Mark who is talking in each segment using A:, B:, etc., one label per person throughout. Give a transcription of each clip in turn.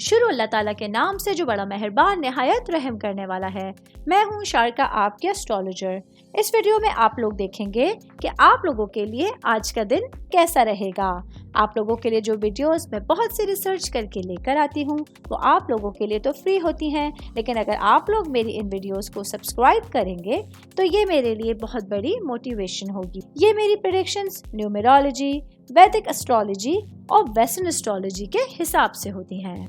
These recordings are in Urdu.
A: شروع اللہ تعالیٰ کے نام سے جو بڑا مہربان نہایت رحم کرنے والا ہے۔ میں ہوں شارکا، آپ کے اسٹرالوجر۔ اس ویڈیو میں آپ لوگ دیکھیں گے کہ آپ لوگوں کے لیے آج کا دن کیسا رہے گا۔ آپ لوگوں کے لیے جو ویڈیوز میں بہت سی ریسرچ کر کے لے کر آتی ہوں وہ آپ لوگوں کے لیے تو فری ہوتی ہیں، لیکن اگر آپ لوگ میری ان ویڈیوز کو سبسکرائب کریں گے تو یہ میرے لیے بہت بڑی موٹیویشن ہوگی۔ یہ میری پریڈکشنز نیومرولوجی، ویدک اسٹرالوجی اور ویسٹرن اسٹرالوجی کے حساب سے ہوتی ہیں۔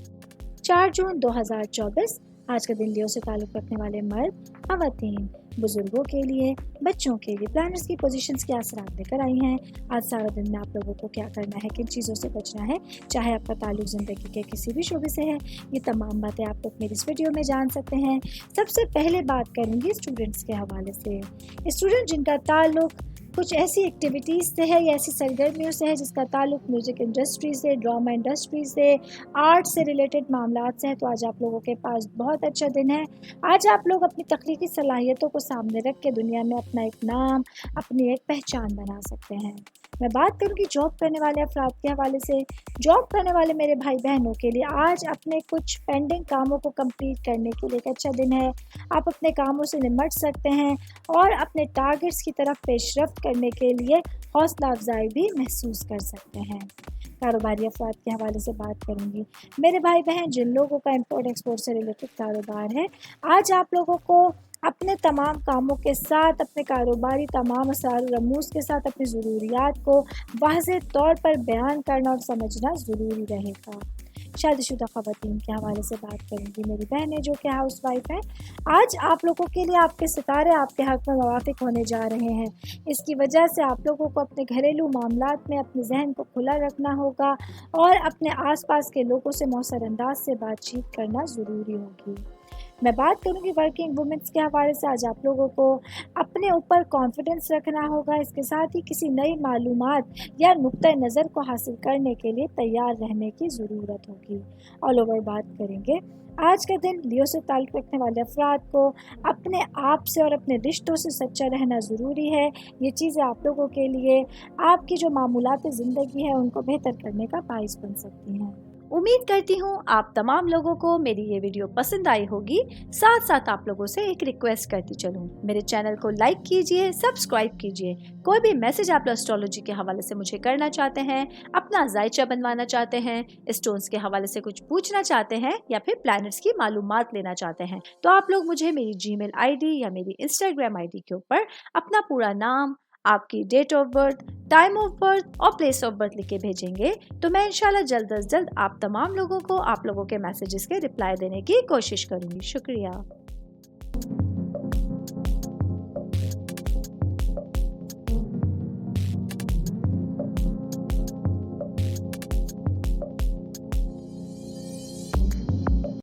A: 4 جون 2024 آج کا دن لیو سے تعلق رکھنے والے مرد، خواتین، بزرگوں کے لیے، بچوں کے لیے پلانٹس کی پوزیشنز کے اثرات لے کر آئی ہیں۔ آج سارا دن میں آپ لوگوں کو کیا کرنا ہے، کن چیزوں سے بچنا ہے، چاہے آپ کا تعلق زندگی کے کسی بھی شعبے سے ہے، یہ تمام باتیں آپ لوگ میری اس ویڈیو میں جان سکتے ہیں۔ سب سے پہلے بات کریں گی اسٹوڈنٹس کے حوالے سے۔ اسٹوڈنٹ جن کا تعلق کچھ ایسی ایکٹیویٹیز سے ہے یا ایسی سرگرمیوں سے ہے جس کا تعلق میوزک انڈسٹری سے، ڈرامہ انڈسٹری سے، آرٹ سے ریلیٹڈ معاملات سے ہے، تو آج آپ لوگوں کے پاس بہت اچھا دن ہے۔ آج آپ لوگ اپنی تخلیقی صلاحیتوں کو سامنے رکھ کے دنیا میں اپنا ایک نام، اپنی ایک پہچان بنا سکتے ہیں۔ میں بات کروں گی جاب کرنے والے افراد کے حوالے سے۔ جاب کرنے والے میرے بھائی بہنوں کے لیے آج اپنے کچھ پینڈنگ کاموں کو کمپلیٹ کرنے کے لیے ایک اچھا دن ہے۔ آپ اپنے کاموں سے نمٹ سکتے ہیں اور اپنے ٹارگٹس کی طرف پیش رفت کرنے کے لیے حوصلہ افزائی بھی محسوس کر سکتے ہیں۔ کاروباری افراد کے حوالے سے بات کروں گی۔ میرے بھائی بہن جن لوگوں کا امپورٹ ایکسپورٹ سے ریلیٹڈ کاروبار ہے، آج آپ لوگوں کو اپنے تمام کاموں کے ساتھ، اپنے کاروباری تمام اسرار و رموز کے ساتھ اپنی ضروریات کو واضح طور پر بیان کرنا اور سمجھنا ضروری رہے گا۔ شادی شدہ خواتین کے حوالے سے بات کریں گی۔ میری بہنیں جو کہ ہاؤس وائف ہیں، آج آپ لوگوں کے لیے آپ کے ستارے آپ کے حق میں موافق ہونے جا رہے ہیں۔ اس کی وجہ سے آپ لوگوں کو اپنے گھریلو معاملات میں اپنے ذہن کو کھلا رکھنا ہوگا اور اپنے آس پاس کے لوگوں سے مؤثر انداز سے بات چیت کرنا ضروری ہوگی۔ میں بات کروں گی ورکنگ وومنس کے حوالے سے۔ آج آپ لوگوں کو اپنے اوپر کانفیڈنس رکھنا ہوگا، اس کے ساتھ ہی کسی نئی معلومات یا نقطۂ نظر کو حاصل کرنے کے لیے تیار رہنے کی ضرورت ہوگی۔ آل اوور بات کریں گے، آج کا دن لیو سے تعلق رکھنے والے افراد کو اپنے آپ سے اور اپنے رشتوں سے سچا رہنا ضروری ہے۔ یہ چیزیں آپ لوگوں کے لیے آپ کی جو معمولات زندگی ہے ان کو بہتر کرنے کا باعث بن سکتی ہیں۔ امید کرتی ہوں آپ تمام لوگوں کو میری یہ ویڈیو پسند آئی ہوگی۔ ساتھ ساتھ آپ لوگوں سے ایک ریکویسٹ کرتی چلوں، میرے چینل کو لائک کیجئے، سبسکرائب کیجئے۔ کوئی بھی میسج آپ اسٹرالوجی کے حوالے سے مجھے کرنا چاہتے ہیں، اپنا ذائچہ بنوانا چاہتے ہیں، اسٹونز کے حوالے سے کچھ پوچھنا چاہتے ہیں یا پھر پلانٹس کی معلومات لینا چاہتے ہیں، تو آپ لوگ مجھے میری جی میل آئی ڈی یا میری انسٹاگرام آئی ڈی کے اوپر اپنا پورا نام، آپ کی date of birth, time of birth اور پلیس آف برتھ لکھ کے بھیجیں گے تو میں انشاءاللہ جلد از جلد آپ تمام لوگوں کو آپ لوگوں کے میسیجز کے رپلائی دینے کی کوشش کروں گی۔ شکریہ۔